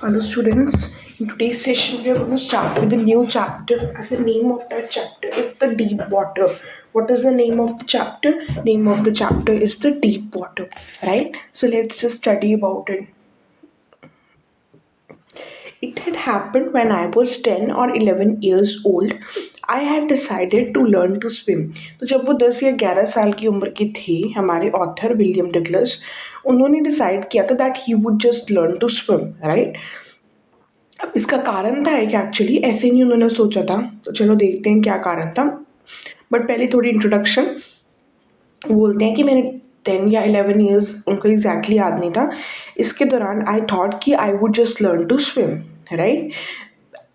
Hello, students. In today's session, we are going to start with a new chapter, and the name of that chapter is the deep water. What is the name of the chapter? Name of the chapter is the deep water, right? So let's just study about it. It had happened when I was 10 or 11 years old. I had decided to learn to swim. तो जब वो 10 या 11 साल की उम्र के थे हमारे ऑथर विलियम डगलस उन्होंने डिसाइड किया था that he would just learn to swim, right? अब इसका कारण था एक एक्चुअली ऐसे नहीं उन्होंने सोचा था, तो चलो देखते हैं क्या कारण था। बट पहले थोड़ी इंट्रोडक्शन। बोलते हैं कि मैंने 10 या 11 ईयर्स उनको एग्जैक्टली याद नहीं था, इसके दौरान आई थॉट कि I would just learn to swim, right?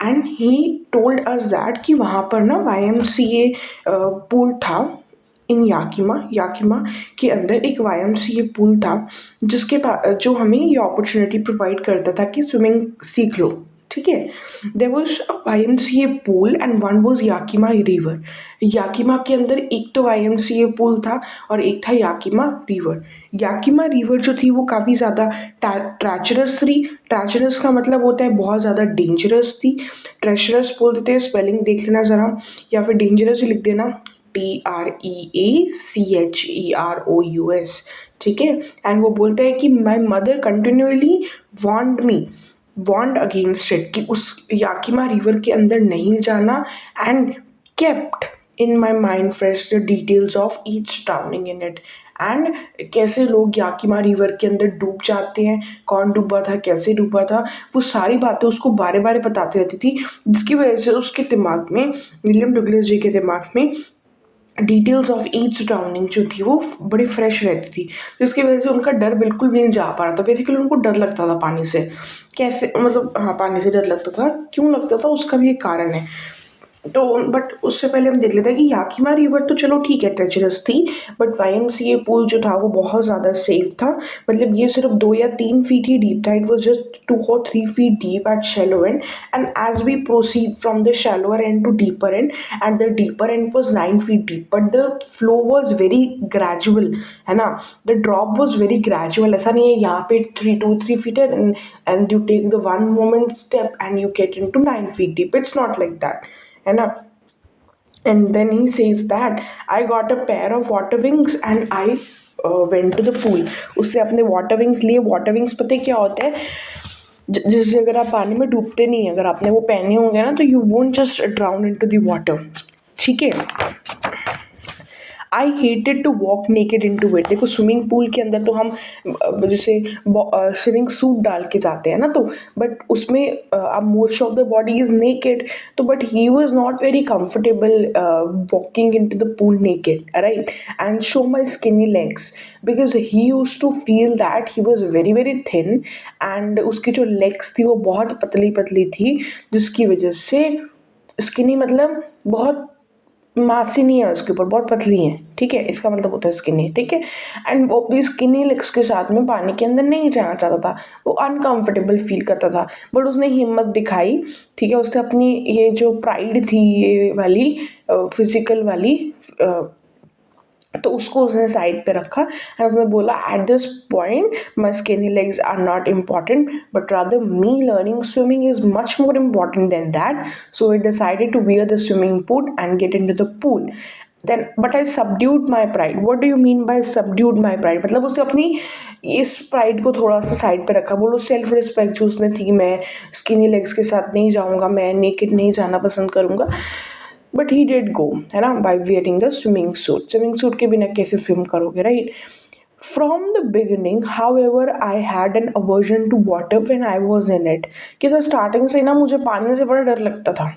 And he told us that कि वहाँ पर ना YMCA पूल था इन याकिमा याकिमा के अंदर एक YMCA पूल था जिसके जो हमें ये अपॉर्चुनिटी प्रोवाइड करता था कि स्विमिंग सीख लो, ठीक है? There was a YMCA pool and one was Yakima river. Yakima के अंदर एक तो YMCA पूल था और एक था याकिमा रिवर। याकिमा रिवर जो थी वो काफ़ी ज़्यादा ट्रैचरस थी। ट्रैचरस का मतलब होता है बहुत ज़्यादा डेंजरस थी। ट्रेचरस बोलते थे, स्पेलिंग देख लेना ज़रा, या फिर डेंजरस ही लिख देना, TREACHEROUS, ठीक है? एंड वो बोलता है कि my mother continuously warned against it कि उस याकिमा रिवर के अंदर नहीं जाना, and kept in my mind fresh the details of each drowning in it. And कैसे लोग याकिमा रिवर के अंदर डूब जाते हैं, कौन डूबा था, कैसे डूबा था, वो सारी बातें उसको बारे बारे बताती रहती थी, जिसकी वजह से उसके दिमाग में, विलियम डगलस जी के दिमाग में डिटेल्स ऑफ ईच ड्राउनिंग जो थी वो बड़ी फ्रेश रहती थी, जिसकी वजह से उनका डर बिल्कुल भी नहीं जा पा रहा था। बेसिकली उनको डर लगता था पानी से। कैसे मतलब, हाँ, पानी से डर लगता था। क्यों लगता था उसका भी एक कारण है। तो बट उससे पहले हम देख लेते हैं कि याकिमा रिवर तो चलो ठीक है ट्रेचरस थी, बट YMCA पूल जो था वो बहुत ज़्यादा सेफ था। मतलब ये सिर्फ 2 या 3 फीट ही डीप था। It was just 2 or 3 feet deep eight shallow end, and as we proceed from the shallower end to deeper end, and the deeper end was 9 feet deep, but the flow was very gradual, है ना? The drop was very gradual। ऐसा नहीं है यहाँ पे 3 2 3 feet है and you take the one moment step and you get into 9 feet deep। It's not like that, है ना? And then he says that I got a pair of water wings and I went to the pool। उससे अपने water wings लिए। Water wings पता है क्या होता है? जिससे अगर आप पानी में डूबते नहीं है, अगर आपने वो पहने होंगे ना, तो you won't just drown into the water, ठीक है? I hated to walk naked in to it. देखो स्विमिंग पूल के अंदर तो हम जैसे स्विमिंग सूट डाल के जाते हैं ना, तो बट उसमें अब most of the body is naked, तो but he was not very comfortable walking in to the pool naked, right? And show my skinny legs because he use to feel that he was very very thin, and उसकी जो legs थी वो बहुत पतली पतली थी, जिसकी वजह से स्किनी मतलब बहुत मासी नहीं है उसके ऊपर, बहुत पतली है, ठीक है? इसका मतलब होता है स्किनी, ठीक है? एंड वो भी स्किनी लेग्स के साथ में पानी के अंदर नहीं जाना चाहता था, वो अनकंफर्टेबल फील करता था। बट उसने हिम्मत दिखाई, ठीक है? उसने अपनी ये जो प्राइड थी ये वाली फिजिकल वाली, तो उसको उसने साइड पे रखा एंड उसने बोला at this point my skinny legs are not important but rather me learning swimming is much more important than that. So it decided to wear the swimming pool and get in to the pool. Then but I subdued my pride. What do you mean by subdued my pride? मतलब उसने अपनी इस pride को थोड़ा सा side पे रखा। बोलो सेल्फ रिस्पेक्ट जो उसने थी, मैं स्किनी लेग्स के साथ नहीं जाऊँगा, मैं नेकेड नहीं जाना पसंद करूँगा, बट ही डिड गो, है ना, by wearing the swimming suit. Swimming suit के बिना कैसे स्विम करोगे, right? From the beginning however I had an aversion to water when I was in it. कि तो स्टार्टिंग से ना मुझे पानी से बड़ा डर लगता था।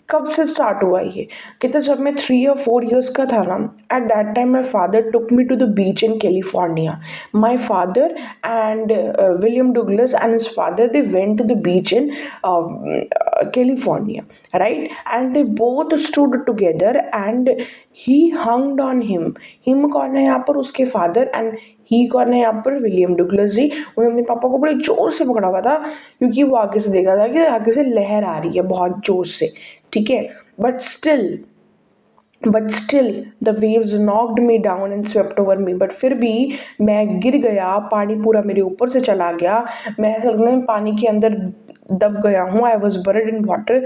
कब से स्टार्ट हुआ ये? कहते जब मैं 3 or 4 years का था ना, at that time my father took me to the beach in California. My father and William Douglas and his father they went to the beach in California, right? And they both stood together and he hung on him। Him कौन है यहाँ पर? उसके father. And he कौन है यहाँ पर? William Douglas जी। उन्होंने अपने पापा को बड़े जोर से पकड़ा हुआ था क्योंकि वो आगे से देखा था कि आगे से लहर आ रही है बहुत जोर से, ठीक है? But still but still the waves knocked me down and swept over me, but फिर भी मैं गिर गया, पानी पूरा मेरे ऊपर से चला गया, मैं ऐसा लगता है पानी के अंदर दब गया हूँ. आई वॉज बuried in water.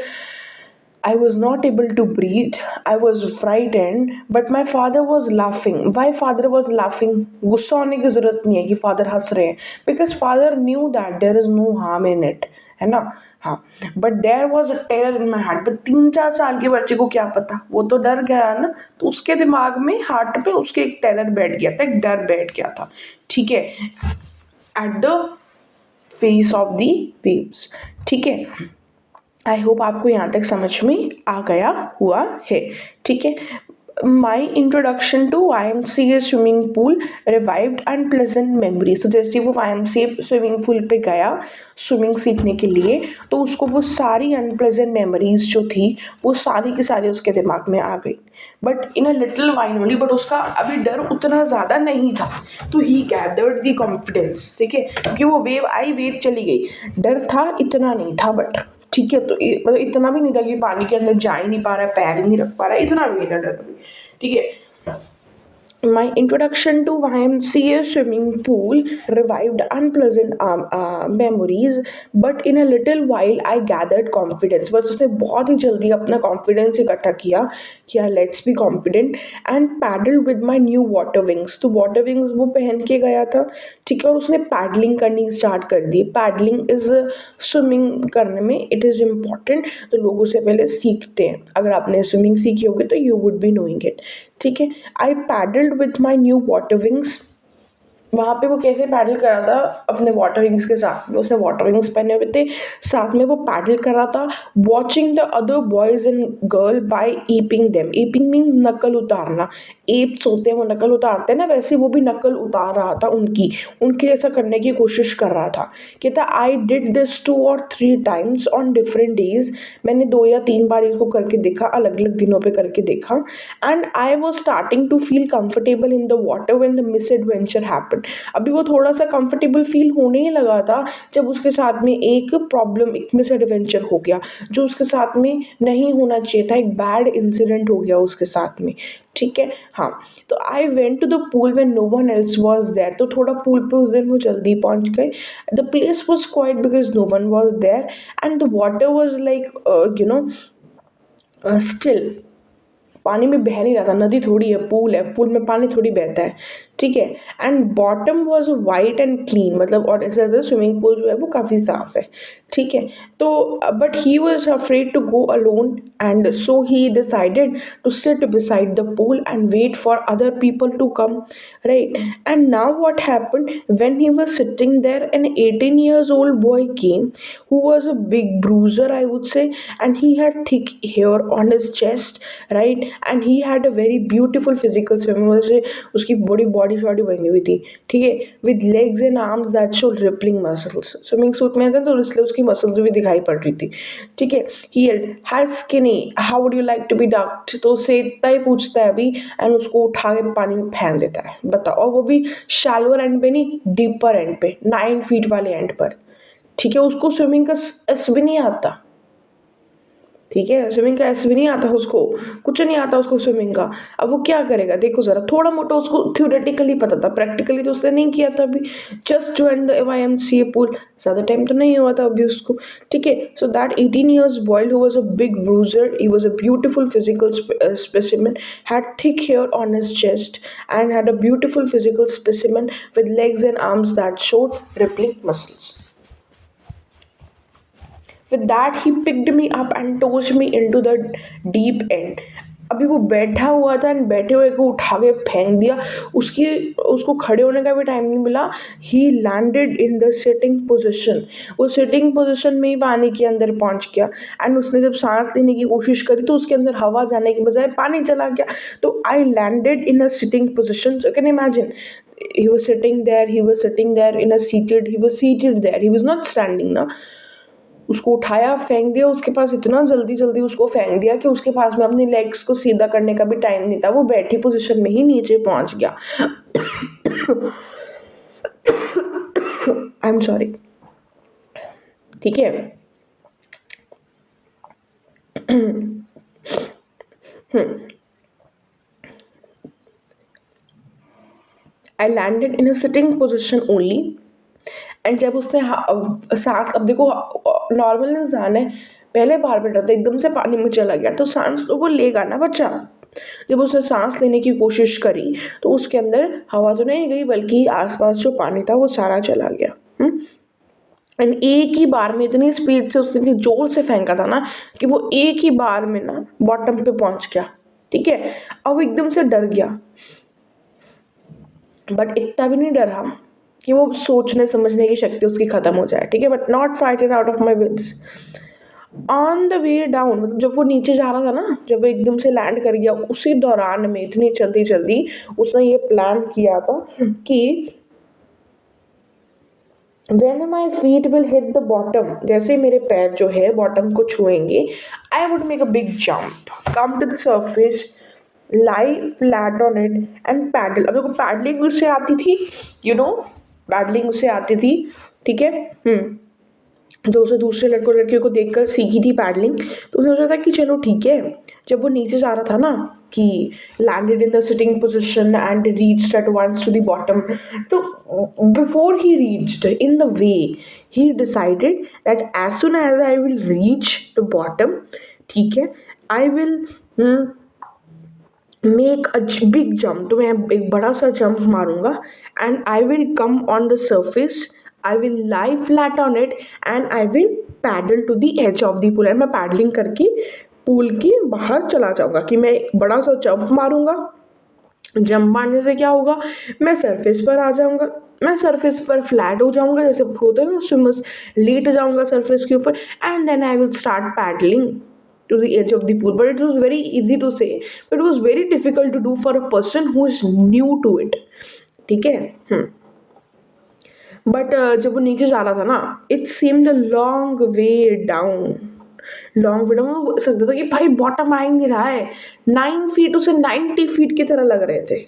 I was not able to breathe. I was frightened, but my father was laughing. Why father was laughing? गुस्सा होने की जरूरत नहीं है कि father हंस रहे हैं, because father knew that there is no harm in it, है ना. हाँ, but there was a terror in my heart. But 3-4 साल के बच्चे को क्या पता, वो तो डर गया ना, तो उसके दिमाग में हार्ट पे उसके एक टेरर बैठ गया था, एक डर बैठ गया था. ठीक है, at the face of the waves. ठीक है, आई होप आपको यहाँ तक समझ में आ गया हुआ है. ठीक है, my introduction to YMCA swimming pool revived unpleasant memory. तो जैसे वो YMCA स्विमिंग पूल पे गया स्विमिंग सीखने के लिए, तो उसको वो सारी अनप्लेजेंट मेमोरीज जो थी वो सारी की सारी उसके दिमाग में आ गई. But in a little while only, but उसका अभी डर उतना ज़्यादा नहीं था. तो ही गैदर्ड दी कॉन्फिडेंस. ठीक है, क्योंकि वो वेव आई वेव चली गई, डर था इतना नहीं था. बट ठीक है, तो मतलब इतना भी नहीं था कि पानी के अंदर जा ही नहीं पा रहा है, पैर ही नहीं रख पा रहा है, इतना भी नहीं था डर. ठीक है, my introduction to YMCA swimming pool revived unpleasant memories, but in a little while I gathered confidence. बस उसने बहुत ही जल्दी अपना कॉन्फिडेंस इकट्ठा किया कि यार let's be confident, and paddle with my new water wings. तो वाटर विंग्स वो पहन के गया था. ठीक है, और उसने पैडलिंग करनी स्टार्ट कर दी. पैडलिंग इज स्विमिंग करने में इट इज़ इम्पॉर्टेंट, तो लोग उससे पहले सीखते हैं. अगर आपने स्विमिंग सीखी होगी तो you would be knowing it. ठीक है, I paddled with my new water wings. वहाँ पे वो कैसे पैडल कर रहा था अपने वाटर विंग्स के साथ में, उसने वाटर विंग्स पहने हुए थे, साथ में वो पैडल कर रहा था. Watching the other boys and girl by aping them. Aping mean नकल उतारना. एप्स होते हैं वो नकल उतारते हैं ना, वैसे वो भी नकल उतार रहा था उनकी, उनके जैसा करने की कोशिश कर रहा था. कहता I did this 2 or 3 times on different days. मैंने 2 या 3 बार इसको करके देखा, अलग अलग दिनों पे करके देखा. And I was starting to feel comfortable in the water when the misadventure happen. अभी वो थोड़ा सा कंफर्टेबल फील होने ही लगा था जब उसके साथ में एक प्रॉब्लम, एक मिस एडवेंचर हो गया जो उसके साथ में नहीं होना चाहिए था. एक बैड इंसिडेंट हो गया उसके साथ में. ठीक है, हाँ. तो I went to the pool when no one else was there. तो थोड़ा पूल पे उस दिन वो जल्दी पहुंच गए. The place was quiet because no one was there, and the water was like still. पानी में बह नहीं रहा था, नदी थोड़ी है, पूल है, पूल में पानी थोड़ी बहता है. ठीक है, and bottom was white and clean. मतलब और ऐसे स्विमिंग पूल जो है वो काफ़ी साफ है. ठीक है, तो but he was afraid to go alone, and so he decided to sit beside the pool and wait for other people to come. Right, and now what happened when he was sitting there, an 18 years old boy came who was a big bruiser, I would say, and he had thick hair on his chest. Right, and he had a very beautiful physical swimmer. वैसे उसकी बड़ी body shoddy बनी हुई थी. ठीक है, with legs and arms that showed rippling muscles. Swimming suit में था तो इसलिए उसकी मसल्स भी दिखाई पड़ रही थी. ठीक है, he high skinny, how would you like to be ducked. तो उससे इतना ही पूछता है अभी, एंड उसको उठा के पानी में फेंक देता है. बताओ, और वो भी शैलोअर एंड पे नहीं, डीपर एंड पे, 9 फीट वाले एंड पर. ठीक है, उसको स्विमिंग का एस भी नहीं आता. ठीक है, स्विमिंग का एस भी नहीं आता उसको, कुछ नहीं आता उसको स्विमिंग का. अब वो क्या करेगा, देखो जरा, थोड़ा मोटा उसको थ्योरेटिकली पता था, प्रैक्टिकली तो उसने नहीं किया था अभी. Just join the YMCA pool, ज़्यादा टाइम तो नहीं हुआ था अभी उसको. ठीक है, so that 18 years boy who was a big bruiser, he was a beautiful physical specimen, had thick hair on his chest and had a beautiful physical specimen with legs and arms that showed rippling muscles. With that he picked me up and tossed me into the deep end. अभी वो बैठा हुआ था, and बैठे हुए को उठा के फेंक दिया. उसकी उसको खड़े होने का भी टाइम नहीं मिला. ही landed in the sitting position. वो सिटिंग पोजिशन में ही पानी के अंदर पहुंच गया. एंड उसने जब सांस लेने की कोशिश करी तो उसके अंदर हवा जाने की बजाय पानी चला गया. तो I landed in a sitting position. So can imagine, he was sitting there, he was sitting there in a seated, he was seated there, he was not standing ना. उसको उठाया, फेंक दिया. उसके पास इतना जल्दी जल्दी उसको फेंक दिया कि उसके पास में अपनी लेग्स को सीधा करने का भी टाइम नहीं था. वो बैठी पोजीशन में ही नीचे पहुंच गया. I am sorry. ठीक है, I landed in a sitting position only. And जब उसने सांस, अब देखो नॉर्मल इंसान है, पहले बार बैठा था एकदम से पानी में चला गया तो सांस तो वो लेगा ना बच्चा। जब उसने सांस लेने की कोशिश करी तो उसके अंदर हवा तो नहीं गई, बल्कि आसपास जो पानी था वो सारा चला गया। एंड एक ही बार में इतनी स्पीड से उसने इतनी जोर से फेंका था ना कि वो एक ही बार में ना बॉटम पे पहुंच गया। ठीक है, अब वो एकदम से डर गया, बट इतना भी नहीं डरा कि वो सोचने समझने की शक्ति उसकी खत्म हो जाए। ठीक है, but not frightened out of my wills. On the way down, मतलब जब वो नीचे जा रहा था ना, जब वो एकदम से लैंड कर गया, उसी दौरान में इतनी जल्दी जल्दी उसने ये प्लान किया था कि when my feet will hit the bottom, जैसे मेरे पैर जो है बॉटम को छुएंगे, I would make a big jump, come to the surface, lie flat on it and paddle। अब देखो पैडलिंग उससे आती थी, पैडलिंग उससे आती थी। ठीक है, तो उसे दूसरे लड़कियों को देखकर सीखी थी पैडलिंग। तो उसने सोचा था कि चलो ठीक है, जब वो नीचे जा रहा था ना कि landed in the sitting position and reached at once to the bottom, तो before he reached in the way he decided that as soon as I will reach the bottom, ठीक है, I will make a big jump, तो मैं एक बड़ा सा jump मारूंगा and I will come on the surface, I will lie flat on it and I will paddle to the edge of the pool. And मैं paddling करके pool के बाहर चला जाऊंगा कि मैं एक बड़ा सा जंप मारूंगा। जंप मारने से क्या होगा, मैं सरफेस पर आ जाऊंगा, मैं सरफेस पर फ्लैट हो जाऊंगा, जैसे होता है ना स्विमर्स, लेट जाऊंगा सरफेस के ऊपर, and then I will start paddling to the edge of the pool। But it was very easy to say, but it was very difficult to do for a person who is new to it। ठीक है, but जब वो नीचे जा रहा था ना, it seemed a long way down, long way down. सकता था कि भाई बॉटम आ ही नहीं रहा है, 9 फीट उसे 90 फीट की तरह लग रहे थे।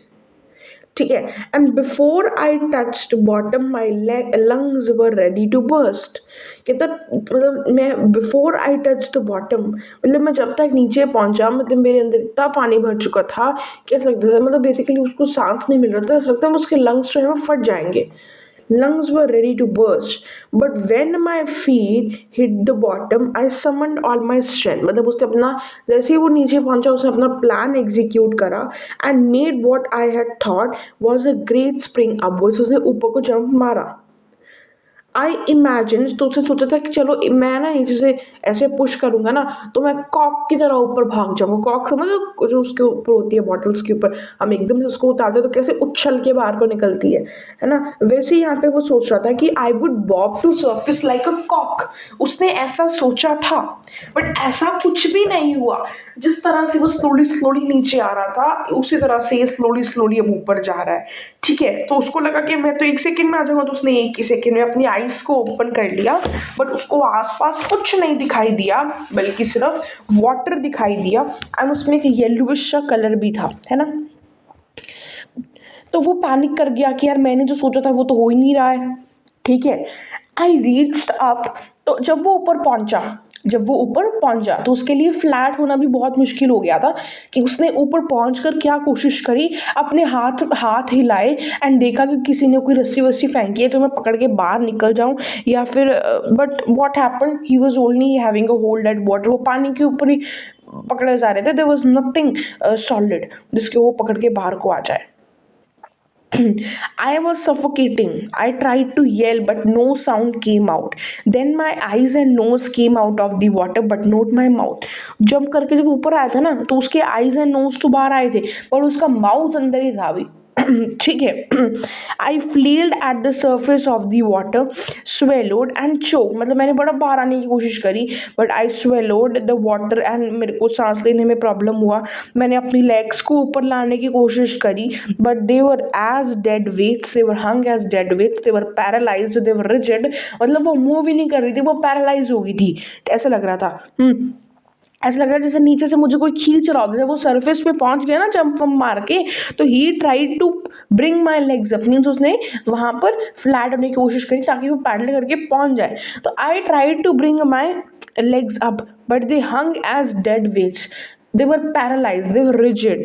ठीक है, and before I touched bottom my lungs were ready to burst. कहता मतलब मैं before I touch the bottom, मतलब मैं जब तक नीचे पहुंचा, मतलब मेरे अंदर इतना पानी भर चुका था कि ऐसा लगता था, मतलब बेसिकली उसको सांस नहीं मिल रहा था, ऐसा लगता है उसके लंग्स जो है वो फट जाएंगे। Lungs were ready to burst, but when my feet hit the bottom, I summoned all my strength। मतलब उसने अपना, जैसे ही वो नीचे पहुंचा उसने अपना प्लान एग्जीक्यूट करा and made what I had thought was a great spring upwards। उसने ऊपर को जंप मारा। आई इमेजिन, तो उसने सोचा था कि चलो मैं ना नीचे से ऐसे पुश करूंगा ना तो मैं कॉक की तरह ऊपर भाग जाऊंगा। कॉक समझो जो उसके ऊपर होती है बॉटल्स के ऊपर, हम एकदम से उसको उतारते तो कैसे उछल के बाहर को निकलती है ना, वैसे ही यहाँ पे वो सोच रहा था कि I would bob to surface like a कॉक। उसने ऐसा सोचा था, बट ऐसा कुछ भी नहीं हुआ। जिस तरह से वो स्लोली स्लोली नीचे आ रहा था उसी तरह से स्लोली स्लोली अब ऊपर जा रहा है। ठीक है, तो उसको लगा कि मैं तो 1 सेकंड में आ जाऊंगा, तो उसने एक ही सेकंड में अपनी आईज को ओपन कर लिया, बट उसको आसपास कुछ नहीं दिखाई दिया, बल्कि सिर्फ वाटर दिखाई दिया एंड उसमें एक येलोविश सा कलर भी था, है ना। तो वो पैनिक कर गया कि यार मैंने जो सोचा था वो तो हो ही नहीं रहा है। ठीक है, आई रीच्ड अप, तो जब वो ऊपर पहुंचा तो उसके लिए फ्लैट होना भी बहुत मुश्किल हो गया था कि उसने ऊपर पहुंचकर क्या कोशिश करी, अपने हाथ हाथ हिलाए एंड देखा कि किसी ने कोई रस्सी वस्सी फेंकी है तो मैं पकड़ के बाहर निकल जाऊं, या फिर but what happened, he was only having a hold at water. वो पानी के ऊपर ही पकड़े जा रहे थे, देयर वाज नथिंग सॉलिड जिसके वो पकड़ के बाहर को आ जाए। I was suffocating. I tried to yell, but no sound came out. Then my eyes and nose came out of the water, but not my mouth। Jump करके जब ऊपर आया था ना तो उसके आईज एंड नोज तो बाहर आए थे, पर उसका माउथ अंदर ही था अभी। ठीक है, I flailed at the surface of the water, swallowed and choke, मतलब मैंने बड़ा बाहर आने की कोशिश करी, but I swallowed the water and मेरे को सांस लेने में प्रॉब्लम हुआ। मैंने अपनी लेग्स को ऊपर लाने की कोशिश करी, but they were as dead weights, they were hung as dead weights, they were paralysed, they were rigid, मतलब वो मूव ही नहीं कर रही थी, वो पैरालाइज हो गई थी, ऐसा लग रहा था। ऐसा लग रहा है जैसे नीचे से मुझे कोई खींच रहा होता। जब वो सरफेस पे पहुंच गया ना जंप वंप मार के, तो he tried to bring my legs up, means उसने वहां पर फ्लैट होने की कोशिश करी ताकि वो पैडल करके पहुंच जाए। तो I tried to bring my legs up, but they hung as dead weights. they were paralyzed, they were rigid,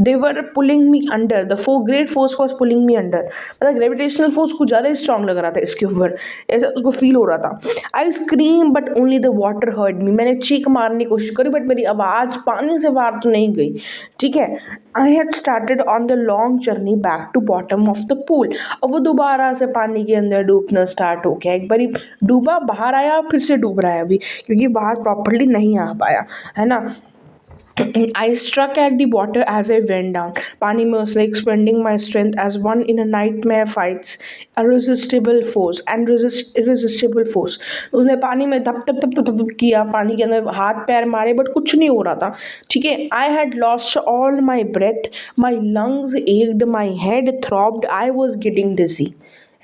they were pulling me under, the great force was pulling me under. मतलब gravitational force कुछ ज़्यादा ही strong लग रहा था इसके ऊपर, ऐसा उसको फील हो रहा था. I scream but only the water heard me. मैंने चीख मारने की कोशिश करी बट मेरी आवाज़ पानी से बाहर तो नहीं गई. ठीक है. I had started on the long journey back to bottom of the pool. अब वो दोबारा से पानी के अंदर डूबना स्टार्ट हो गया. एक बारी डूबा, बाहर आया, फिर से डूब रहा है अभी, क्योंकि बाहर प्रॉपरली नहीं आ पाया, है ना. I struck at the water as I went down. पानी में उसने expending my strength as one in a nightmare fights a irresistible force and irresistible force. तो उसने पानी में धप धप धप धप धप किया, पानी के अंदर हाथ पैर मारे बट कुछ नहीं हो रहा था. ठीक है. I had lost all my breath, my lungs ached, my head throbbed, I was getting dizzy.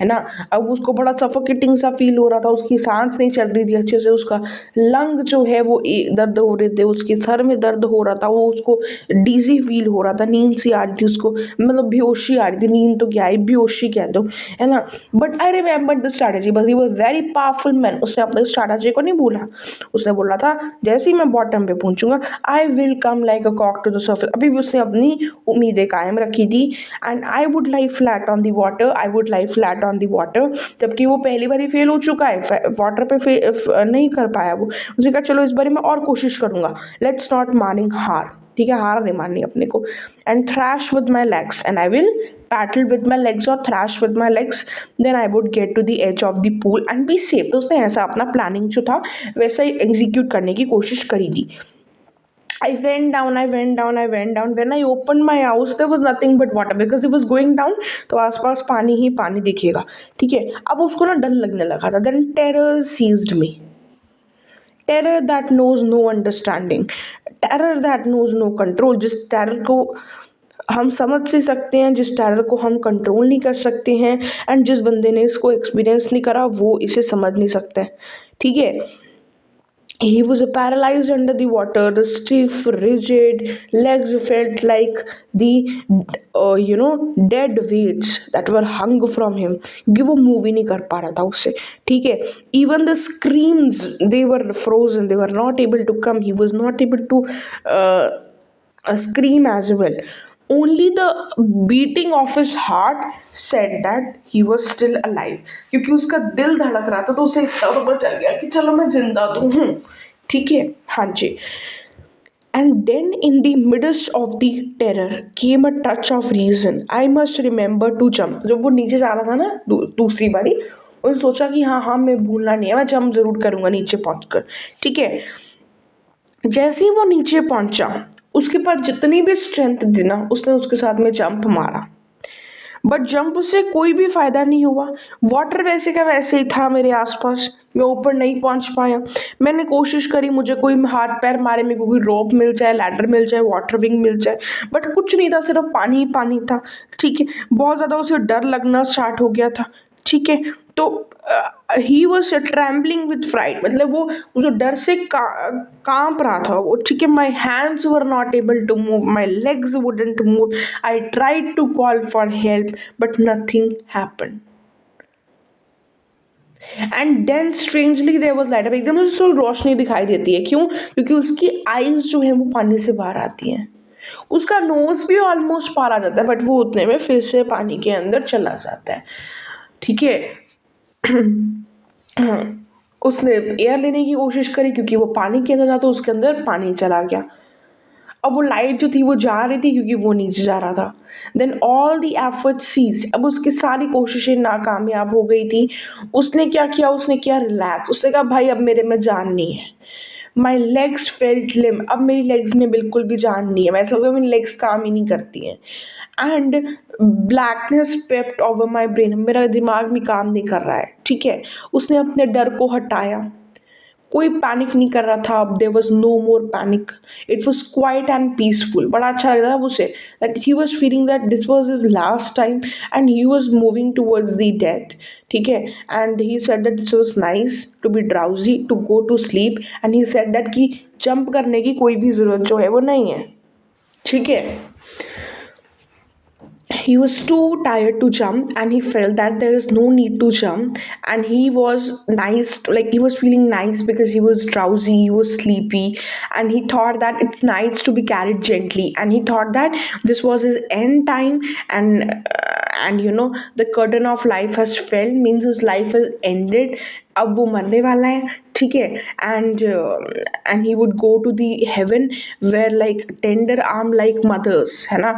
है ना. अब उसको बड़ा सफोकेटिंग सा फील हो रहा था, उसकी सांस नहीं चल रही थी अच्छे से, उसका लंग जो है वो दर्द हो रहे थे, उसके सर में दर्द हो रहा था, वो उसको डीजी फील हो रहा था, नींद सी आ रही थी उसको, मतलब बेहोशी आ रही थी, नींद तो क्या है, बेहोशी कह दो, है ना. But I remember the strategy, बस he was very powerful man. उसने अपने स्ट्रैटेजी को नहीं भूला. उसने बोला था जैसे ही मैं बॉटम पे पहुंचूंगा I will come like a कॉक टू द सर्फेस. अभी भी उसने अपनी उम्मीदें कायम रखी थी. And I would lie flat on the water, I would lie flat on the water. जबकि वो पहली बार ही फेल हो चुका है, वाटर पे नहीं कर पाया वो. उसने कहा चलो इस बार मैं और कोशिश करूंगा, लेट्स नॉट मानिंग हार. ठीक है, हार नहीं माननी अपने को. And thrash with my legs and I will paddle with my legs और thrash with my legs, then I would get to the edge of the pool and be safe. तो उसने ऐसा अपना प्लानिंग जो था वैसा ही एग्जीक्यूट करने की कोशिश करी थी. I went down, I went down, I went down. When I opened my house, there was nothing but water because it was going down. तो आसपास पानी ही पानी दिखेगा. ठीक है. अब उसको ना डर लगने लगा था. Then terror seized me. Terror that knows no understanding. Terror that knows no control. जिस terror को हम समझ से सकते हैं, जिस टेरर को हम कंट्रोल नहीं कर सकते हैं, एंड जिस बंदे ने इसको एक्सपीरियंस नहीं करा वो इसे समझ नहीं सकता है. ठीक है. He was paralyzed under the water. The stiff, rigid legs felt like the dead weights that were hung from him. क्योंकि वो मूव ही नहीं कर पा रहा था उससे. ठीक है. Even the screams, they were frozen. They were not able to come. He was not able to scream as well. Only the beating of his heart said that he was still alive. क्योंकि उसका दिल धड़क रहा था तो उसे इतना तो पता चल गया कि चलो मैं जिंदा तो हूँ. ठीक है. हाँ जी. And then in the midst of the terror came a touch of reason. I must remember to jump. जब वो नीचे जा रहा था ना दूसरी बारी, उसने सोचा कि हाँ मैं भूलना नहीं है, मैं जंप जरूर करूंगा नीचे पहुंचकर. ठीक है. जैसे ही वो नीचे पहुंचा, उसके पास जितनी भी स्ट्रेंथ थी ना, उसने उसके साथ में जंप मारा, बट जंप से कोई भी फायदा नहीं हुआ. वाटर वैसे का वैसे ही था मेरे आसपास, मैं ऊपर नहीं पहुंच पाया. मैंने कोशिश करी, मुझे कोई हाथ पैर मारे, मेरे को कोई रोप मिल जाए, लैडर मिल जाए, वाटर विंग मिल जाए, बट कुछ नहीं था, सिर्फ पानी ही पानी था. ठीक है. बहुत ज़्यादा उसे डर लगना स्टार्ट हो गया था. ठीक है. तो he was trembling with fright, मतलब वो जो डर से कांप रहा था वो. ठीक है. My hands were not able to move, my legs wouldn't move. I tried to call for help but nothing happened. And then strangely there was light. एकदम से उसको रोशनी दिखाई देती है. क्यों? क्योंकि उसकी आईज जो है वो पानी से बाहर आती हैं. उसका नोज भी ऑलमोस्ट पार आ जाता है बट वो उतने में फिर से पानी के अंदर चला जाता है. ठीक है. उसने एयर लेने की कोशिश करी क्योंकि वो पानी के अंदर था तो उसके अंदर पानी चला गया. अब वो लाइट जो थी वो जा रही थी क्योंकि वो नीचे जा रहा था. Then all the effort cease. अब उसकी सारी कोशिशें नाकामयाब हो गई थी. उसने क्या किया? उसने किया रिलैक्स. उसने कहा भाई अब मेरे में जान नहीं है. माई लेग्स फेल्ट लिम. अब मेरी लेग्स में बिल्कुल भी जान नहीं है. वैसे लगता है मेरी लेग्स काम ही नहीं करती हैं. And blackness pepped over my brain. मेरा दिमाग भी काम नहीं कर रहा है. ठीक है. उसने अपने डर को हटाया. कोई पैनिक नहीं कर रहा था. अब there was no more panic. It was quiet and peaceful. बड़ा अच्छा लग रहा था उसे that he was feeling that this was his last time and he was moving towards the death. ठीक है. And he said that this was nice to be drowsy, to go to sleep. And he said that कि jump करने की कोई भी ज़रूरत जो है वो नहीं है. ठीक है. he was too tired to jump, and he felt that there is no need to jump. And he was nice, like he was feeling nice because he was drowsy, he was sleepy, and he thought that it's nice to be carried gently, and he thought that this was his end time. And the curtain of life has fell, means his life has ended, अब वो मरने वाला है, ठीक है. And he would go to the heaven where like tender arm like mothers, है ना.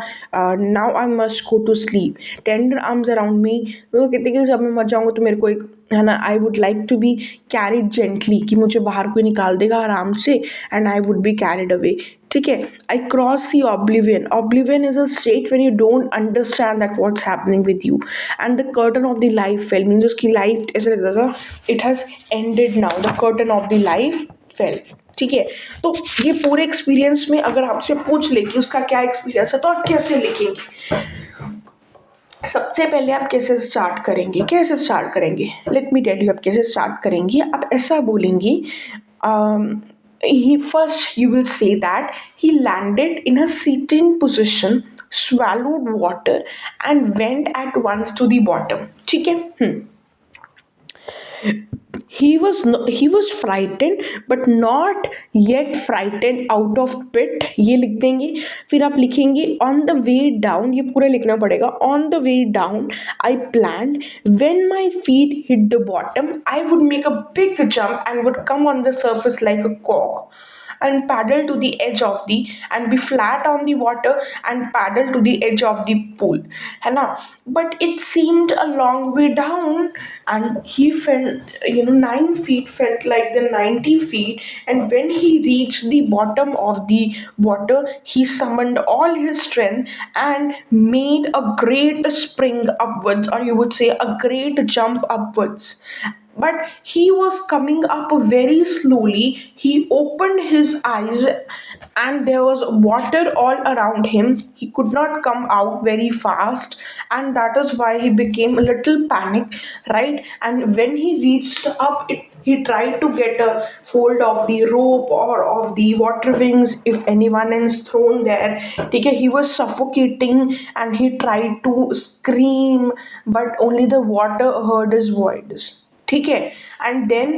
Now I must go to sleep, tender arms around me. वो कहते कि जब मैं मर जाऊंगा तो मेरे को एक, है ना, I would like to be carried gently, कि मुझे बाहर कोई निकाल देगा आराम से, and I would be carried away. ठीक है. I cross see oblivion. Oblivion is a state when you don't understand that what's happening with you, and the curtain of the life fell, means उसकी life ऐसा लगता था it has ended now, the curtain of the life fell. ठीक है. तो ये पूरे experience में अगर आपसे पूछ ले कि उसका क्या एक्सपीरियंस है, तो आप कैसे लिखेंगे? सबसे पहले आप कैसे स्टार्ट करेंगे? लेट मी टेल यू, आप कैसे स्टार्ट करेंगे. आप ऐसा बोलेंगे, he first you will say that he landed in a sitting position, swallowed water, and went at once to the bottom. ठीक है. He was frightened but not yet frightened out of pit, ये लिख देंगे. फिर आप लिखेंगे on the way down, ये पूरा लिखना पड़ेगा. On the way down I planned, when my feet hit the bottom I would make a big jump and would come on the surface like a cork and paddle to the edge of the and be flat on the water and paddle to the edge of the pool, है ना. But it seemed a long way down, and he felt, 9 feet felt like the 90 feet. And when he reached the bottom of the water, he summoned all his strength and made a great spring upwards, or you would say a great jump upwards. But he was coming up very slowly. He opened his eyes, and there was water all around him. He could not come out very fast, and that is why he became a little panicked, right? And when he reached up, he tried to get a hold of the rope or of the water wings if anyone is thrown there. Okay, he was suffocating and he tried to scream, but only the water heard his voice. ठीक है. And then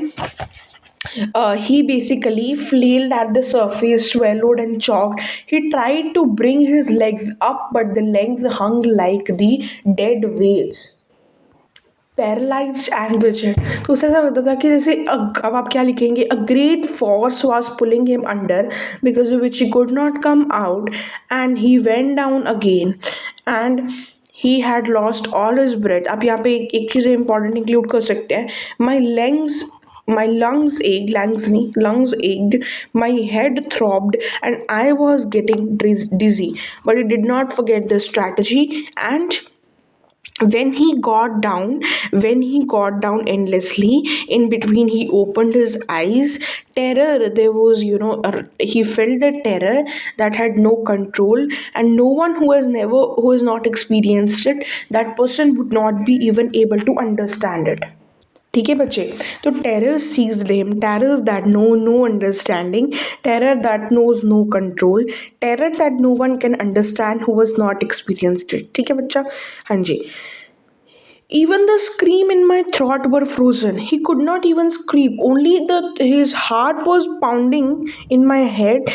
he basically flailed at the surface, swallowed and choked. He tried to bring his legs up, but the legs hung like the dead weights. Paralyzed and rigid. तो उससे ऐसा लगता था कि जैसे अब आप क्या लिखेंगे, a great force was pulling him under, because of which he could not come out, and he went down again, and he had lost all his breath. आप यहाँ पे एक चीज़ इंपॉर्टेंट इंक्लूड कर सकते हैं. My lungs ached, lungs ached, my head throbbed, and I was getting dizzy. But he did not forget the strategy, and when he got down endlessly, in between he opened his eyes. Terror, there was, he felt the terror that had no control, and no one who has not experienced it, that person would not be even able to understand it. ठीक है बच्चे. तो terror seized him, terror that no understanding, terror that knows no control, terror that no one can understand who was not experienced it. ठीक है बच्चा. हाँ जी. Even the scream in my throat were frozen. He could not even scream. Only his heart was pounding in my head.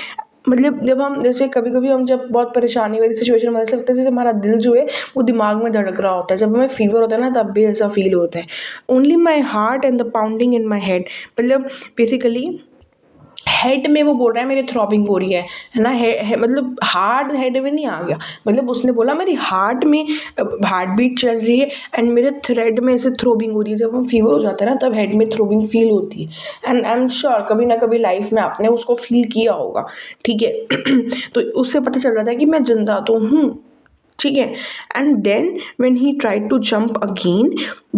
मतलब जब हम जैसे कभी कभी हम जब बहुत परेशानी वाली सिचुएशन में, ऐसा लगता है जैसे हमारा दिल जो है वो दिमाग में धड़क रहा होता है. जब हमें फीवर होता है ना, तब भी ऐसा फील होता है. Only my heart and the pounding in my head. मतलब बेसिकली हेड में वो बोल रहा है मेरी थ्रॉबिंग हो रही है ना. मतलब हार्ट हेड में नहीं आ गया. मतलब उसने बोला मेरी हार्ट में हार्ट बीट चल रही है एंड मेरे थ्रेड में ऐसे थ्रोबिंग हो रही है. जब हम फीवर हो जाता है ना, तब हेड में थ्रोबिंग फील होती है. एंड आई एम श्योर कभी ना कभी लाइफ में आपने उसको फील किया होगा. ठीक है. तो उससे पता चल रहा था कि मैं जिंदा तो हूँ. ठीक है. And then when he tried to jump again,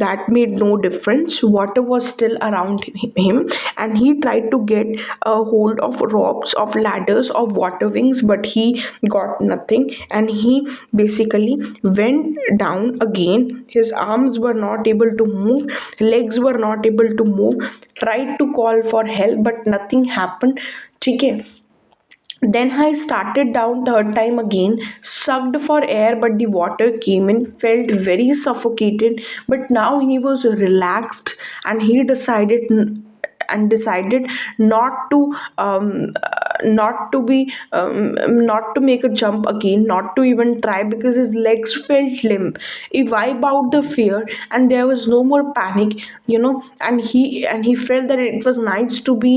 that made no difference. Water was still around him, and he tried to get a hold of ropes, of ladders, of water wings, but he got nothing, and he basically went down again. His arms were not able to move, legs were not able to move, tried to call for help, but nothing happened. ठीक है. Then I started down third time again, sucked for air, but the water came in, felt very suffocated. But now he was relaxed, and he decided not to not to be not to make a jump again, not to even try, because his legs felt limp. He wiped out the fear, and there was no more panic, and he felt that it was nice to be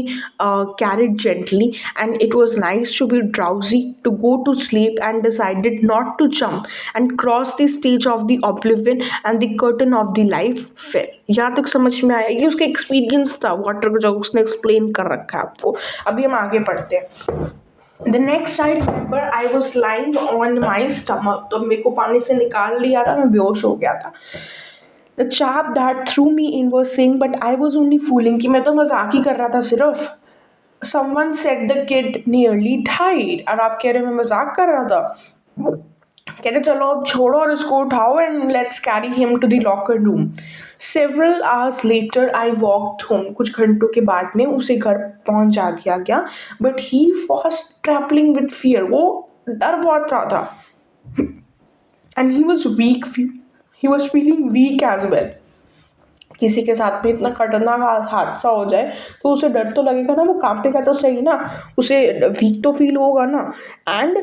carried gently, and it was nice to be drowsy, to go to sleep, and decided not to jump and cross the stage of the oblivion, and the curtain of the life fell. यहाँ तक समझ में आया? ये उसका experience था water को, जब उसने एक्सप्लेन कर रखा है आपको। अभी हम आगे पढ़ते हैं। The next I remember I was lying on my stomach, तो मेरे को पानी से निकाल लिया था, मैं बेहोश हो गया था। The chap that threw me in was saying, but I was only fooling, कि मैं तो मजाक ही कर रहा था सिर्फ। Someone said the kid nearly died, और आप कह रहे मैं मजाक कर रहा था। कहते चलो अब छोड़ो और उसको उठाओ, and let's carry him to the locker room. Several hours later I walked home, कुछ घंटों के बाद में उसे घर पहुंचा दिया गया, but he was trembling with fear, वो डर बहुत रहा था, and he was feeling weak as well. किसी के साथ में इतना खतरनाक हादसा हो जाए तो उसे डर तो लगेगा ना, वो कांपेगा तो सही ना, उसे वीक तो फील होगा ना। And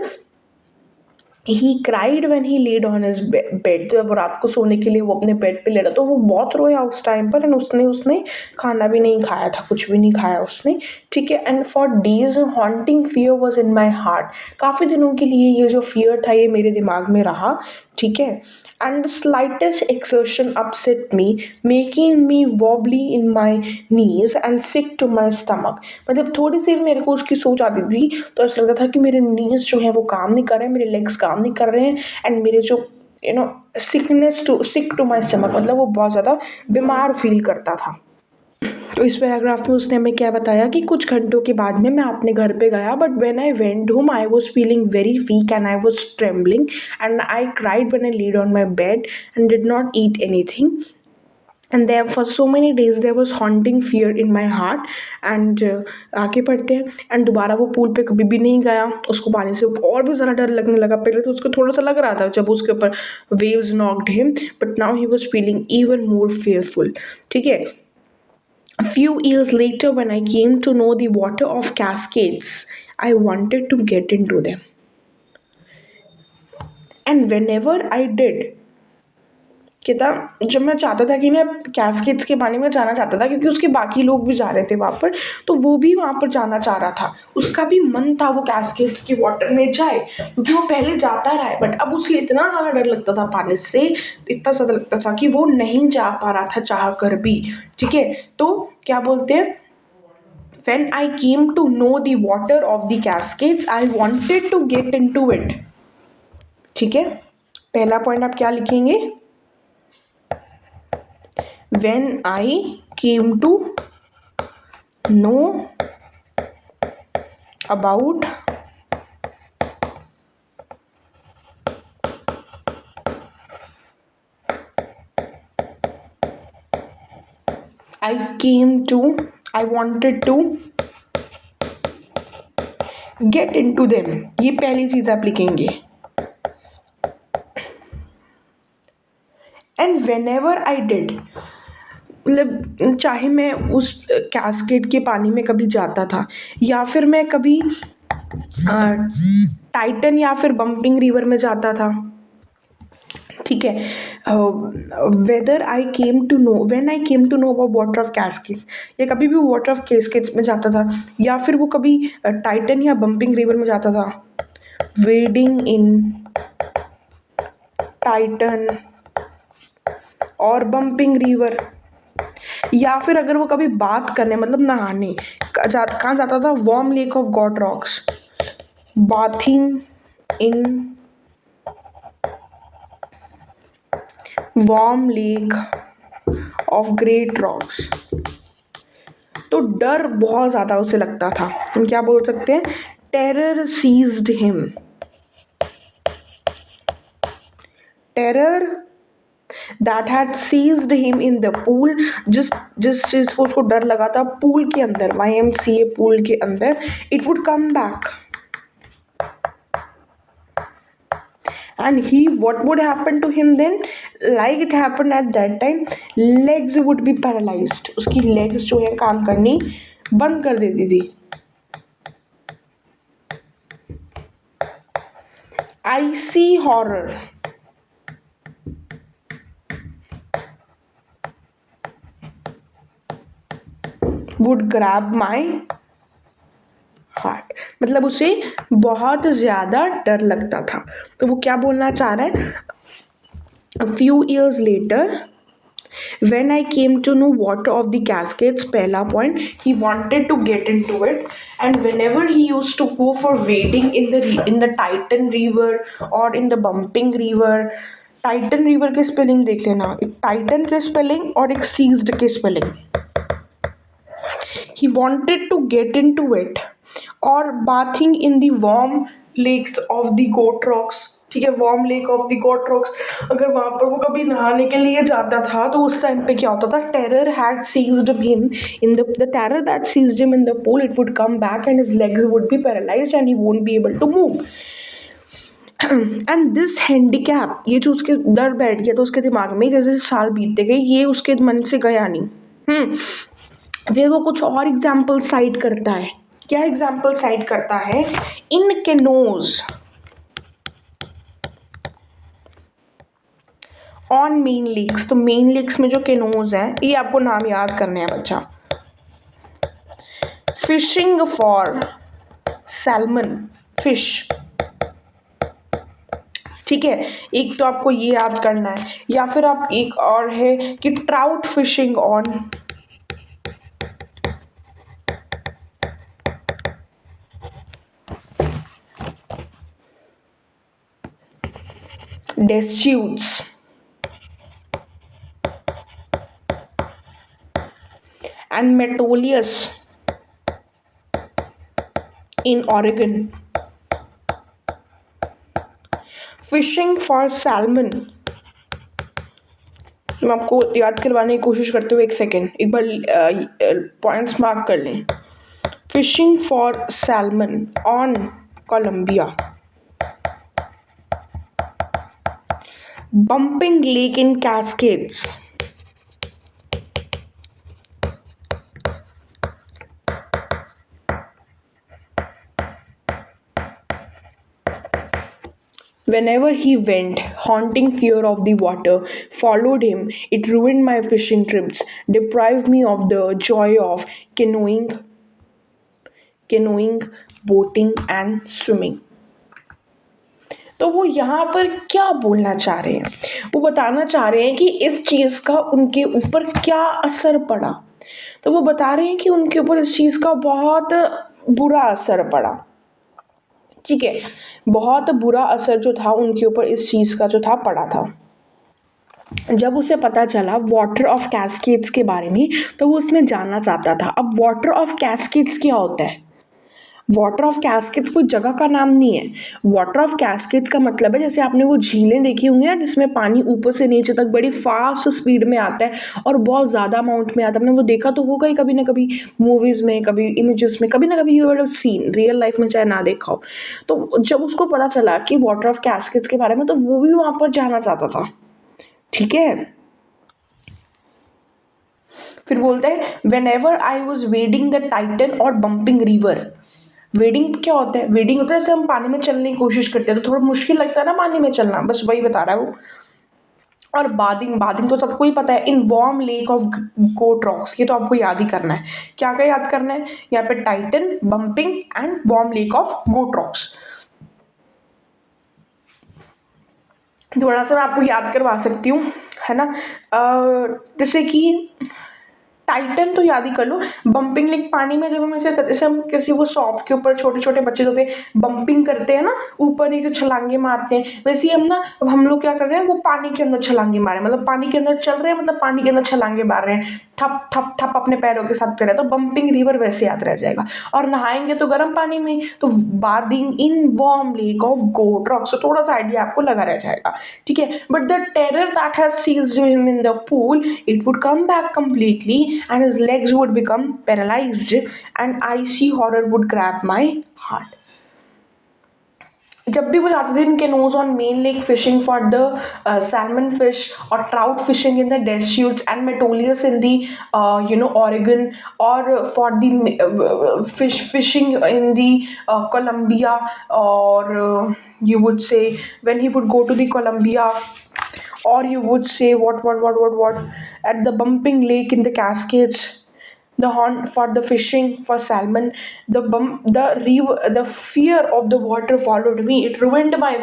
he cried when he laid on his bed, जब रात को सोने के लिए वो अपने बेड पे लेटा तो वो बहुत रोया उस टाइम पर, एंड उसने खाना भी नहीं खाया था, कुछ भी नहीं खाया उसने, ठीक है। And for days haunting fear was in my heart, काफ़ी दिनों के लिए ये जो फियर था ये मेरे दिमाग में रहा, ठीक है। And the slightest exertion upset me, making me wobbly in my knees and sick to my stomach, मतलब थोड़ी सी भी मेरे को उसकी सोच आती थी तो ऐसा लगता था कि मेरे नीज जो है वो काम नहीं कर रहे हैं, मेरे लेग्स काम नहीं कर रहे हैं, एंड मेरे जो सिक टू माई स्टमक, मतलब वो बहुत ज़्यादा बीमार फील करता था। तो इस पैराग्राफ में उसने हमें क्या बताया कि कुछ घंटों के बाद में मैं अपने घर पे गया, but when I went home I was feeling very weak and I was trembling, and I cried when I laid on my bed and did not eat anything, and there for so many days there was haunting fear in my heart. And आगे पढ़ते हैं। And दोबारा वो pool पे कभी भी नहीं गया, उसको पानी से और भी ज़्यादा डर लगने लगा। पहले तो उसको थोड़ा सा लग रहा था जब उसके ऊपर waves knocked him, but now he was feeling even more fearful, ठीक है। A few years later, when I came to know the water of Cascades, I wanted to get into them. And whenever I did, कहता जब मैं चाहता था कि मैं cascades के पानी में जाना चाहता था, क्योंकि उसके बाकी लोग भी जा रहे थे वहाँ पर, तो वो भी वहाँ पर जाना चाह रहा था, उसका भी मन था वो कैस्केड्स के वाटर में जाए, क्योंकि वो पहले जाता रहा है, बट अब उसे इतना ज़्यादा डर लगता था पानी से, इतना ज़्यादा लगता था कि वो नहीं जा पा रहा था चाह कर भी, ठीक है। तो क्या बोलते हैं, when I came to know the water of the cascades, I wanted to get into it, ठीक है। पहला पॉइंट आप क्या लिखेंगे, when I came to know about I wanted to get into them, ये पहली चीज आप लिखेंगे। एंड whenever I did, मतलब चाहे मैं उस कैस्केड के पानी में कभी जाता था, या फिर मैं कभी टाइटन या फिर बम्पिंग रिवर में जाता था, ठीक है। Whether I came to know when I came to know about water of Cascades, या कभी भी वाटर ऑफ कैस्केड्स में जाता था, या फिर वो कभी टाइटन या बम्पिंग रिवर में जाता था, वेडिंग इन टाइटन और बम्पिंग रिवर, या फिर अगर वो कभी बात करने मतलब नहाने कहाँ जाता था, warm lake of God rocks, bathing in warm lake of great rocks, तो डर बहुत ज़्यादा उसे लगता था। हम क्या बोल सकते हैं, terror seized him, terror that had seized him in the pool, जिस चीज़ को उसको डर लगा था पूल के अंदर, YMCA पूल के अंदर, it would come back, and he, what would happen to him then, like it happened at that time, legs would be paralyzed, उसकी legs जो है काम करनी बंद कर देती थी. Icy horror would grab my heart. मतलब उसे बहुत ज़्यादा डर लगता था. तो वो क्या बोलना चाह रहा है, a few years later when I came to know water of the cascades, पहला point, he wanted to get into it, and whenever he used to go for wading in the Titan river or in the bumping river. Titan river के spelling देख लेना, एक Titan के spelling और एक seized के spelling. He wanted to get into it, और bathing in the warm lakes of the goat rocks. ठीक है, warm lake of the God rocks. अगर वहां पर वो कभी नहाने के लिए जाता था तो उस टाइम पे क्या होता था, terror had seized him in the terror that seized him in the pool, it would come back and his legs would be paralysed and he won't be able to move. And this handicap, ये जो उसके डर बैठ गया तो उसके दिमाग में, जैसे साल बीतते गए ये उसके मन से गया नहीं. फिर वो कुछ और एग्जाम्पल साइट करता है. क्या एग्जाम्पल साइट करता है, इन कैनोज ऑन मेन लेक्स. तो मेन लेक्स में जो कैनोज हैं, ये आपको नाम याद करने हैं बच्चा. Fishing for salmon fish. ठीक है, एक तो आपको ये याद करना है, या फिर आप एक और है कि trout fishing on deschutes and Metolius in Oregon. Fishing for salmon. मैं आपको याद करवाने की कोशिश करते हुए एक सेकेंड, एक बार पॉइंट्स मार्क कर लें. Fishing for salmon on Columbia. Bumping Lake in Cascades. Whenever he went, haunting fear of the water followed him. It ruined my fishing trips, deprived me of the joy of canoeing, boating and swimming. तो वो यहाँ पर क्या बोलना चाह रहे हैं, वो बताना चाह रहे हैं कि इस चीज़ का उनके ऊपर क्या असर पड़ा. तो वो बता रहे हैं कि उनके ऊपर इस चीज़ का बहुत बुरा असर पड़ा. ठीक है, बहुत बुरा असर जो था उनके ऊपर इस चीज़ का जो था पड़ा था. जब उसे पता चला वाटर ऑफ कैस्केड्स के बारे में, तो वो उसमें जानना चाहता था. अब वाटर ऑफ कैस्केड्स क्या होता है? वाटर ऑफ कैस्केड्स कोई जगह का नाम नहीं है. वाटर ऑफ कैस्केड्स का मतलब है, जैसे आपने वो झीलें देखी होंगी ना जिसमें पानी ऊपर से नीचे तक बड़ी फास्ट स्पीड में आता है और बहुत ज़्यादा अमाउंट में आता है. आपने वो देखा तो होगा ही कभी ना कभी मूवीज़ में, कभी इमेजेस में, कभी ना कभी you have seen, real life में चाहे ना देखा हो. तो जब उसको पता चला कि वाटर ऑफ कैस्केड्स के बारे में, तो वो भी वहाँ पर जाना चाहता था. ठीक है, फिर बोलते हैं when ever I was wedding the Titan और बम्पिंग रिवर. वेडिंग क्या होता है? वेडिंग होता है जैसे हम पानी में चलने की कोशिश करते हैं तो थोड़ा मुश्किल लगता है ना पानी में चलना, बस वही बता रहा है वो. और बादिंग तो सबको ही पता है, in warm lake of Goat Rocks. ये तो आपको याद ही करना है. क्या क्या याद करना है यहाँ पे? Titan, bumping and warm lake of Goat Rocks. थोड़ा सा मैं आपको याद करवा सकती हूँ, है ना. जैसे कि टाइटन तो याद ही कर लो. बम्पिंग लेक पानी में जब हम ऐसे जैसे हम किसी वो सॉफ्ट के ऊपर छोटे छोटे बच्चे जो बम्पिंग करते हैं ना, ऊपर नीचे छलांगे मारते हैं, वैसे ही हम ना, अब हम लोग क्या कर रहे हैं, वो पानी के अंदर छलांगे मारे, मतलब पानी के अंदर चल रहे हैं, मतलब पानी के अंदर छलांगे मार रहे हैं, ठप ठप ठप अपने पैरों के साथ कर रहे हैं. तो बम्पिंग रिवर वैसे याद रह जाएगा. और नहाएंगे तो गर्म पानी में, तो bathing in warm lake of Goat Rocks. तो थोड़ा सा आइडिया आपको लगा रह जाएगा. ठीक है, but the terror that has seized him in the pool, it would come back completely and his legs would become paralyzed and icy horror would grab my heart. जब भी वो जाते थे in canoes on main lake fishing for the salmon fish और trout fishing in the Deschutes and Metolius in the Oregon, or for the fishing in the Colombia, or you would say when he would go to the Colombia, or you would say what at the Bumping Lake in the Cascades, the hunt for the fishing for salmon, the fear of the water followed me. It ruined my,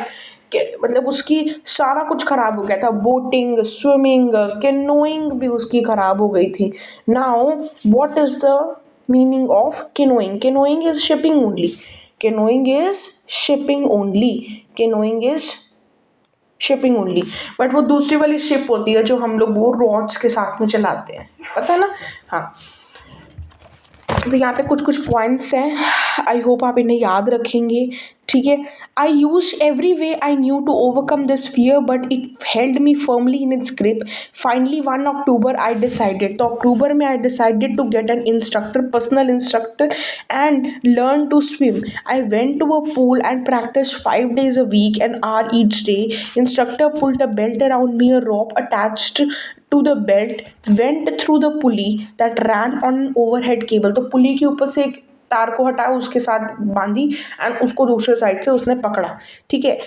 मतलब उसकी सारा कुछ खराब हो गया था, boating, swimming, canoeing भी उसकी खराब हो गई थी. Now what is the meaning of canoeing? Canoeing is shipping only. Canoeing is shipping only. Canoeing is shipping only. But वो दूसरी वाली शिप होती है जो हम लोग वो रॉड्स के साथ में चलाते हैं, पता है ना? हाँ, तो यहाँ पे कुछ कुछ पॉइंट्स हैं, आई होप आप इन्हें याद रखेंगे. ठीक है. I use every way I knew to overcome this fear but it held me firmly in its grip. Finally 1 October I decided, तो अक्टूबर में I decided to get an instructor, personal instructor, and learn to swim. I went to a pool and practice 5 days a week, an hour each day. Instructor pulled a belt around me, a rope attached to the belt went through the pulley that ran on overhead cable. तो पुली के ऊपर से एक तार को हटाया, उसके साथ बांधी एंड उसको दूसरे साइड से उसने पकड़ा. ठीक है.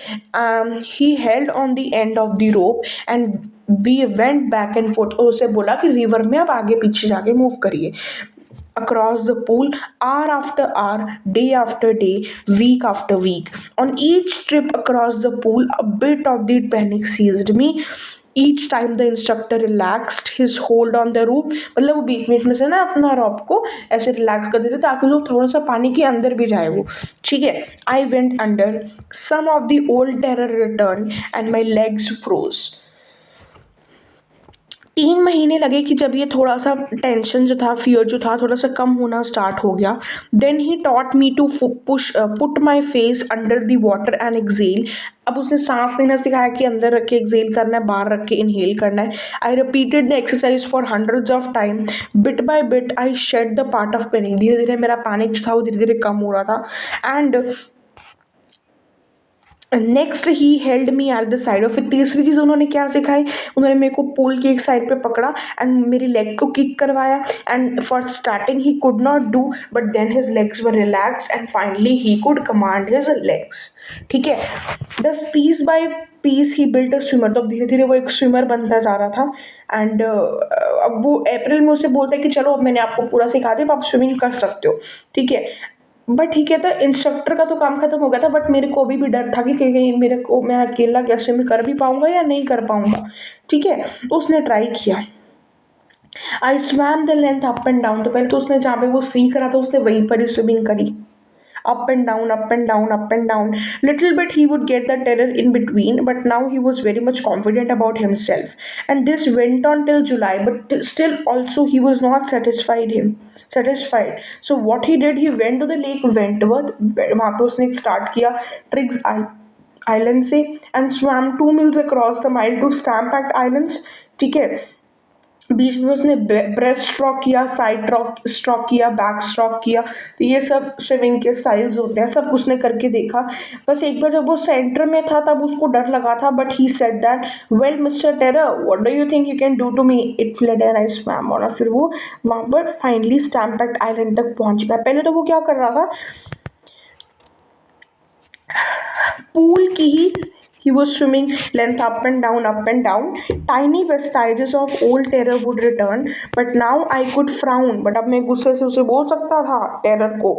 He held on the end of the rope and we went back and forth. और उसे बोला कि रिवर में अब आगे पीछे जाके मूव करिए. Across the pool, hour after hour, day after day, week after week. On each trip across the pool, a bit of the panic seized me. Each time the instructor relaxed his hold on the rope, मतलब वो बीच बीच में से ना अपना रॉप को ऐसे relax कर देते ताकि वो थोड़ा सा पानी के अंदर भी जाए वो. ठीक है. I went under. Some of the old terror return and my legs froze. 3 महीने लगे कि जब ये थोड़ा सा टेंशन जो था, फियर जो था, थोड़ा सा कम होना स्टार्ट हो गया. Then he taught me to put my face under the water and exhale. अब उसने सांस लेना सिखाया कि अंदर रख के एक्सेल करना है, बाहर रख के इनहेल करना है. I repeated the exercise for hundreds of time. Bit by bit I shed the part of panic. धीरे धीरे मेरा पैनिक जो था वो धीरे धीरे कम हो रहा था. And next he held me at the side of. फिर तीसरी चीज़ उन्होंने क्या सिखाई, उन्होंने मेरे को पुल की एक साइड पे पकड़ा एंड मेरी लेग को किक करवाया. And for starting he could not do, but then his legs were relax and finally he could command his legs. ठीक है. दस piece by piece he built a swimmer. तो धीरे धीरे वो एक स्विमर बनता जा रहा था. एंड अब वो अप्रैल में उसे बोलता है कि चलो अब मैंने आपको पूरा सिखा दिया, अब आप स्विमिंग कर सकते हो. ठीक है. बट ठीक है था, इंस्ट्रक्टर का तो काम खत्म हो गया था, बट मेरे को भी डर था कि कहीं मेरे को, मैं अकेला क्या स्विम कर भी पाऊंगा या नहीं कर पाऊंगा. ठीक है. तो उसने ट्राई किया. आई swum the length up and down. तो पहले तो उसने जहाँ पे वो सीख रहा था उसने वहीं पर ही स्विमिंग करी. Up and down, up and down, up and down. Little bit he would get the terror in between, but now he was very much confident about himself. And this went on till July, but still also he was not satisfied. So what he did, he went to the lake Wentworth. वहाँ पे उसने start किया Triggs Island से, and swam 2 miles across the mile to Stamp Act Islands. ठीक है. बीच में उसने breast stroke किया, साइड स्ट्रोक किया, बैक स्ट्रोक किया. तो ये सब स्विमिंग के स्टाइल्स होते हैं, सब उसने करके देखा. बस एक बार जब वो सेंटर में था तब उसको डर लगा था, but he said that, well mister terror, what do you think you can do to me? It fled and I swam on. और फिर वो वहाँ पर फाइनली स्टैम्प एक्ट आइलैंड तक पहुँच गया. पहले तो वो क्या कर रहा था, पूल की ही he was swimming length up and down, up and down. Tiny vestiges of old terror would return, but now I could frown. But अब मैं गुस्से से उसे बोल सकता था, टेरर को,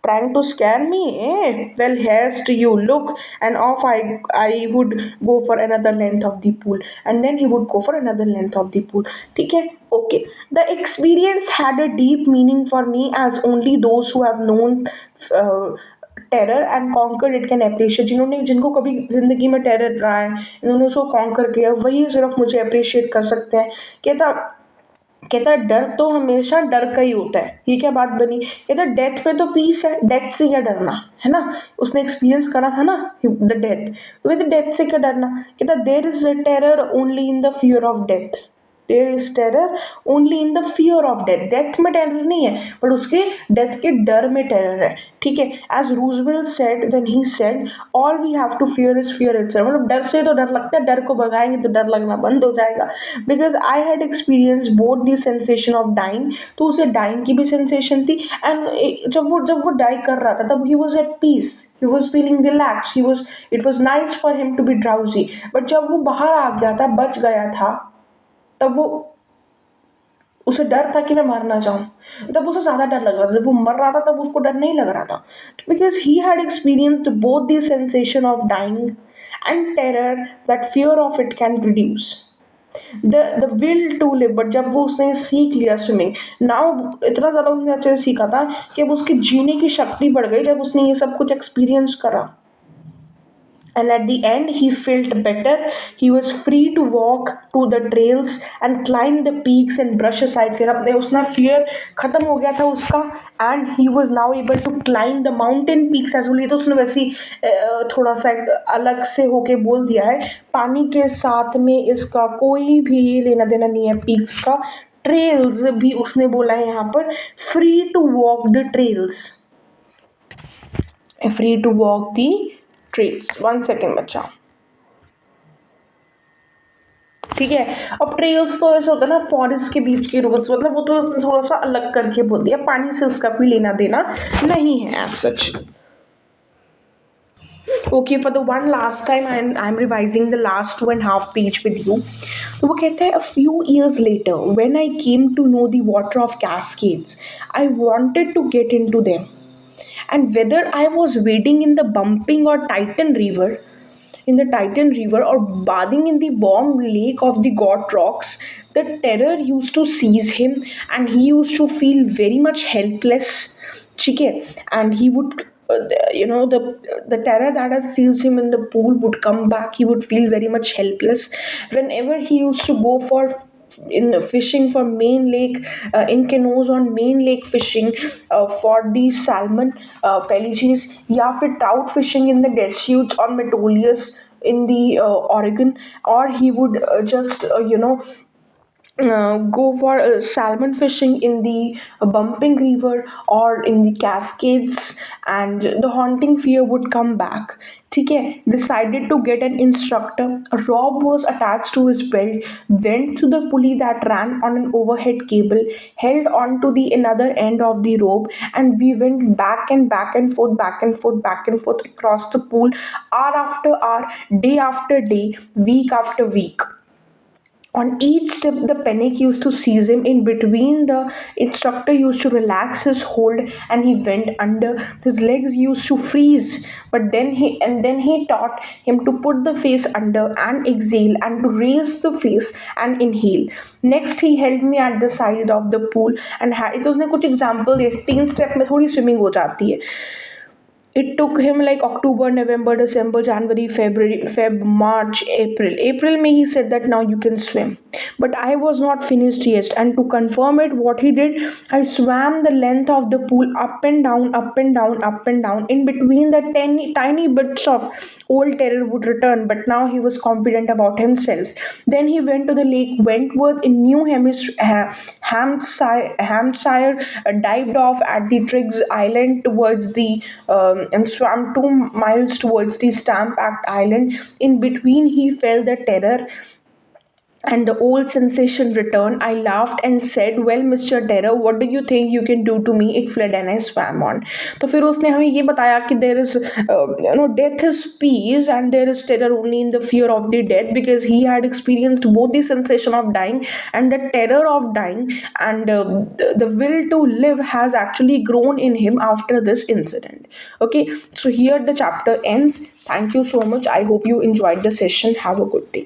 trying to scare me, eh? Well, here's to you, look. And off I would go for another length of the pool, and then he would go for another length of the pool. ठीक है. Okay. The experience had a deep meaning for me, as only those who have known terror and conquer it can appreciate. जिनको कभी जिंदगी में terror रहा है, इन्होंने उसको कॉन्कर किया, वही सिर्फ मुझे अप्रिशिएट कर सकते हैं. कहता डर तो हमेशा डर का ही होता है. ये क्या बात बनी? कहता डेथ पे तो पीस है, डेथ से क्या डरना है ना. उसने एक्सपीरियंस करा था ना द डेथ, तो कहते डेथ से क्या डरना. कहता there is a terror only in the fear of death. There is terror only in the fear of death, death में टेरर नहीं है बट उसके डेथ के डर में टेरर है, ठीक है। As Roosevelt said when he said all we have to fear is fear itself, मतलब डर से तो डर लगता है, डर को भगाएंगे तो डर लगना बंद हो जाएगा। Because I had experience both the sensation of dying, तो उसे डाइंग की भी सेंसेशन थी, एंड जब वो डाई कर रहा था तब he was at peace, he was feeling relaxed, he was, it was nice for him to be drowsy। But जब वो बाहर आ गया था, बच गया था, तब वो, उसे डर था कि मैं मर ना जाऊं, तब उसे ज्यादा डर लग रहा था। जब वो मर रहा था तब उसको डर नहीं लग रहा था, because he had experienced both the sensation of dying and terror that fear of it can produce, the will to live. But जब वो उसने सीख लिया स्विमिंग, नाउ इतना ज़्यादा उसने अच्छे से सीखा था कि अब उसकी जीने की शक्ति बढ़ गई जब उसने ये सब कुछ एक्सपीरियंस करा। And at the end he felt better, he was free to walk to the trails and climb the peaks and brush aside, फिर अपने उसना fear खत्म हो गया था उसका, and he was now able to climb the mountain peaks as well। ये तो उसने वैसी थोड़ा सा अलग से होके बोल दिया है, पानी के साथ में इसका कोई भी लेना देना नहीं है पीक्स का। ट्रेल्स भी उसने बोला है यहाँ पर, free to walk the trails, free to walk the trails. One second बच्चा, ठीक है। अब ट्रेल्स तो ऐसा होता है ना, फॉरेस्ट के बीच के रोड्स, मतलब वो तो उसने थोड़ा सा अलग करके बोल दिया, पानी से उसका कोई लेना देना नहीं है as such. Okay, for the one last time I am revising the last 2.5 page with you. तो वो कहता है, a few years later when I came to know the water of Cascades I wanted to get into them, and whether I was wading in the bumping or Titan River, in the Titan River, or bathing in the warm lake of the God Rocks, the terror used to seize him and he used to feel very much helpless, ठीक है। and he would you know, the terror that has seized him in the pool would come back, he would feel very much helpless whenever he used to go for in fishing for main lake, in canoes on main lake fishing for the salmon pelagies, या फिर trout fishing in the Deschutes or Metolius in the Oregon, or he would just go for salmon fishing in the bumping river or in the cascades, and the haunting fear would come back, ठीक है। Decided to get an instructor, a rope was attached to his belt, went to the pulley that ran on an overhead cable, held on to the another end of the rope, and we went back and forth, back and forth, back and forth across the pool, hour after hour, day after day, week after week. On each step, the panic used to seize him. In between, the instructor used to relax his hold, and he went under. His legs used to freeze, but then he taught him to put the face under and exhale, and to raise the face and inhale. Next, he held me at the side of the pool and it उसने कुछ example दिए, 3 step में थोड़ी swimming हो जाती है। It took him like October, November, December, January, February, March, April. April May he said that now you can swim. But I was not finished yet. And to confirm it, what he did, I swam the length of the pool up and down, up and down, up and down. In between the tiny bits of old terror would return, but now he was confident about himself. Then he went to the lake Wentworth in New Hampshire, dived off at the Triggs Island towards the and swam 2 miles towards the Stamp Act Island. In between, he felt the terror and the old sensation returned. I laughed and said, "Well, Mr. Terror, what do you think you can do to me?" It fled and I swam on. तो फिर उसने हमें ये बताया कि there is death is peace and there is terror only in the fear of the death, because he had experienced both the sensation of dying and the terror of dying, and the will to live has actually grown in him after this incident. Okay, so here the chapter ends. Thank you so much. I hope you enjoyed the session. Have a good day.